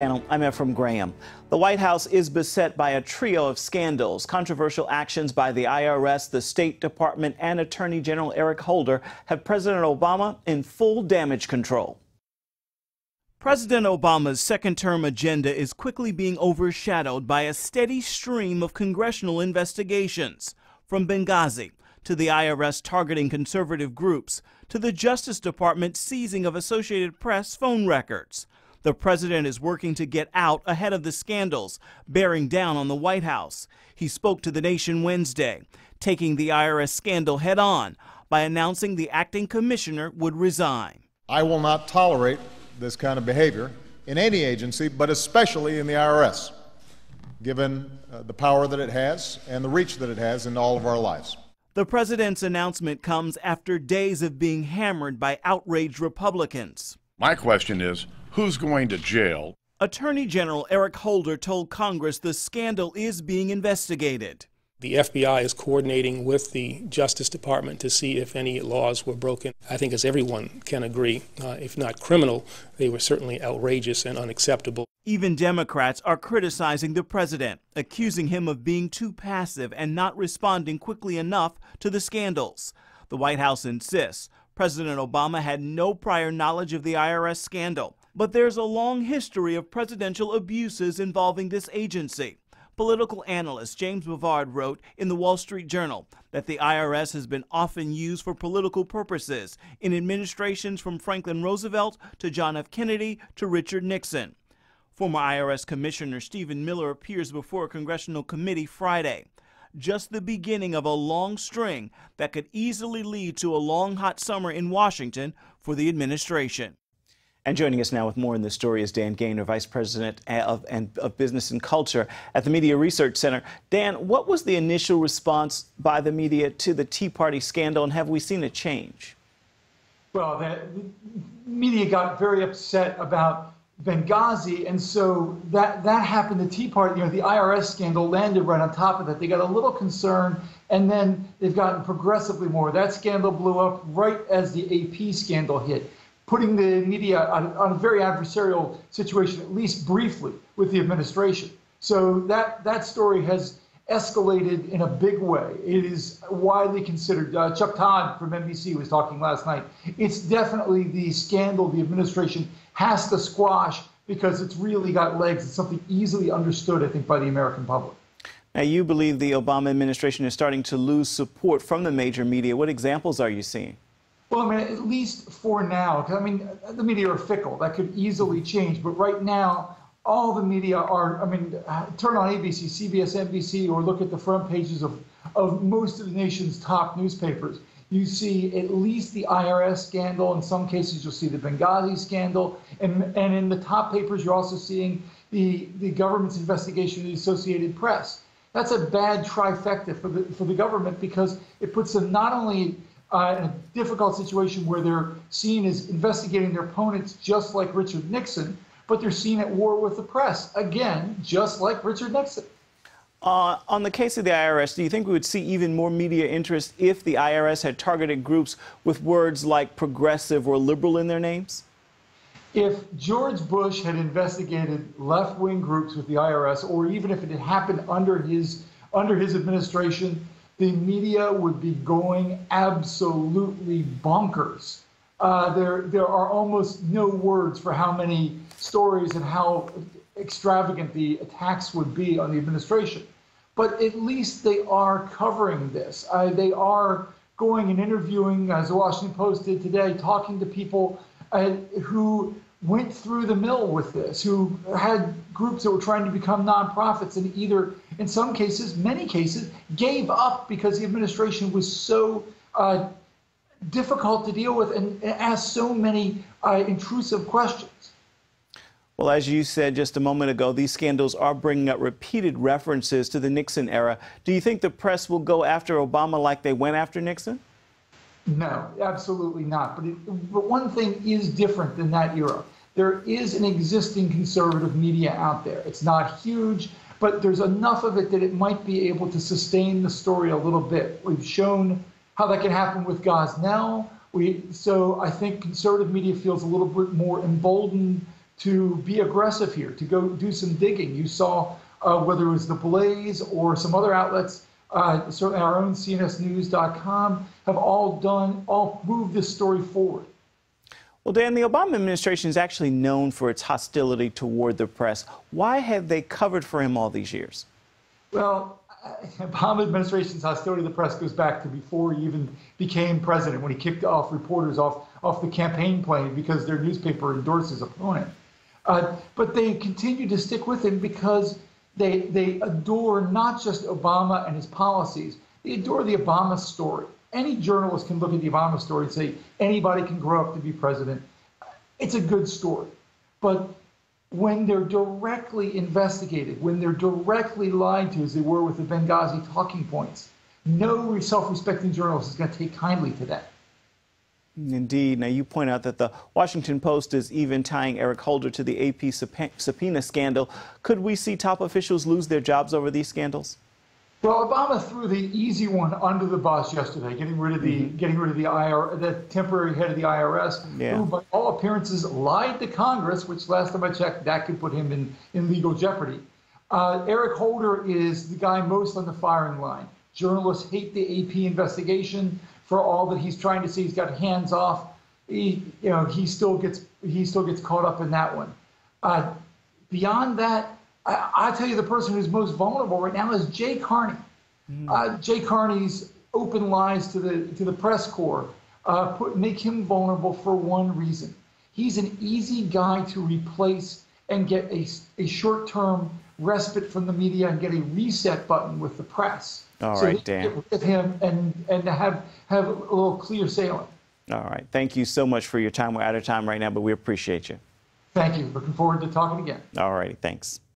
I'm Efrem Graham. The White House is beset by a trio of scandals. Controversial actions by the IRS, the State Department, and Attorney General Eric Holder have President Obama in full damage control. President Obama's second-term agenda is quickly being overshadowed by a steady stream of congressional investigations, from Benghazi to the IRS targeting conservative groups to the Justice Department seizing of Associated Press phone records. The president is working to get out ahead of the scandals bearing down on the White House. He spoke to the nation Wednesday, taking the IRS scandal head on by announcing the acting commissioner would resign. I will not tolerate this kind of behavior in any agency, but especially in the IRS, given the power that it has and the reach that it has in all of our lives. The president's announcement comes after days of being hammered by outraged Republicans. My question is, who's going to jail? Attorney General Eric Holder told Congress the scandal is being investigated. The FBI is coordinating with the Justice Department to see if any laws were broken. I think, as everyone can agree, if not criminal, they were certainly outrageous and unacceptable. Even Democrats are criticizing the president, accusing him of being too passive and not responding quickly enough to the scandals. The White House insists President Obama had no prior knowledge of the IRS scandal, but there's a long history of presidential abuses involving this agency. Political analyst James Bovard wrote in the Wall Street Journal that the IRS has been often used for political purposes in administrations from Franklin Roosevelt to John F. Kennedy to Richard Nixon. Former IRS Commissioner Stephen Miller appears before a congressional committee Friday. Just the beginning of a long string that could easily lead to a long, hot summer in Washington for the administration. And joining us now with more in this story is Dan Gainor, Vice President of Business and Culture at the Media Research Center. Dan, what was the initial response by the media to the Tea Party scandal, and have we seen a change? Well, the media got very upset about Benghazi, and so that happened. The Tea Party, the IRS scandal landed right on top of that. They got a little concerned, and then they've gotten progressively more. That scandal blew up right as the AP scandal hit, putting the media on a very adversarial situation, at least briefly, with the administration. So that story has escalated in a big way. It is widely considered. Chuck Todd from NBC was talking last night. It's definitely the scandal the administration has to squash because it's really got legs. It's something easily understood, I think, by the American public. Now, you believe the Obama administration is starting to lose support from the major media. What examples are you seeing? Well, at least for now. The media are fickle. That could easily change. But right now, all the media are, turn on ABC, CBS, NBC, or look at the front pages of most of the nation's top newspapers. You see at least the IRS scandal. In some cases, you'll see the Benghazi scandal. And in the top papers, you're also seeing the government's investigation of the Associated Press. That's a bad trifecta for the government because it puts them not only in a difficult situation where they're seen as investigating their opponents just like Richard Nixon, but they're seen at war with the press, again, just like Richard Nixon. On the case of the IRS, do you think we would see even more media interest if the IRS had targeted groups with words like progressive or liberal in their names? If George Bush had investigated left-wing groups with the IRS, or even if it had happened under his administration, the media would be going absolutely bonkers. There are almost no words for how many stories and how extravagant the attacks would be on the administration. But at least they are covering this. They are going and interviewing, as the Washington Post did today, talking to people who went through the mill with this, who had groups that were trying to become nonprofits and either, in some cases, many cases, gave up because the administration was so difficult to deal with and asked so many intrusive questions. Well, as you said just a moment ago, these scandals are bringing up repeated references to the Nixon era. Do you think the press will go after Obama like they went after Nixon? No, absolutely not. But one thing is different than that era. There is an existing conservative media out there. It's not huge, but there's enough of it that it might be able to sustain the story a little bit. We've shown how that can happen with Gosnell. So I think conservative media feels a little bit more emboldened to be aggressive here, to go do some digging. You saw whether it was The Blaze or some other outlets, certainly our own CNSnews.com, have all moved this story forward. Well, Dan, the Obama administration is actually known for its hostility toward the press. Why have they covered for him all these years? Well, Obama administration's hostility to the press goes back to before he even became president, when he kicked off reporters off the campaign plane because their newspaper endorsed his opponent. But they continue to stick with him because they adore not just Obama and his policies, they adore the Obama story. Any journalist can look at the Obama story and say anybody can grow up to be president. It's a good story. But when they're directly investigated, when they're directly lied to, as they were with the Benghazi talking points, no self-respecting journalist is going to take kindly to that. Indeed. Now, you point out that the Washington Post is even tying Eric Holder to the AP subpoena scandal. Could we see top officials lose their jobs over these scandals? Well, Obama threw the easy one under the bus yesterday, getting rid of the temporary head of the IRS, who, by all appearances, lied to Congress, which last time I checked, that could put him in legal jeopardy. Eric Holder is the guy most on the firing line. Journalists hate the AP investigation for all that he's trying to say. He's got hands off. He still gets caught up in that one. Beyond that, I tell you, the person who's most vulnerable right now is Jay Carney. Jay Carney's open lies to the press corps make him vulnerable for one reason. He's an easy guy to replace and get a short-term respite from the media and get a reset button with the press. All right, Dan. Get rid of him and have a little clear sailing. All right. Thank you so much for your time. We're out of time right now, but we appreciate you. Thank you. Looking forward to talking again. All righty. Thanks.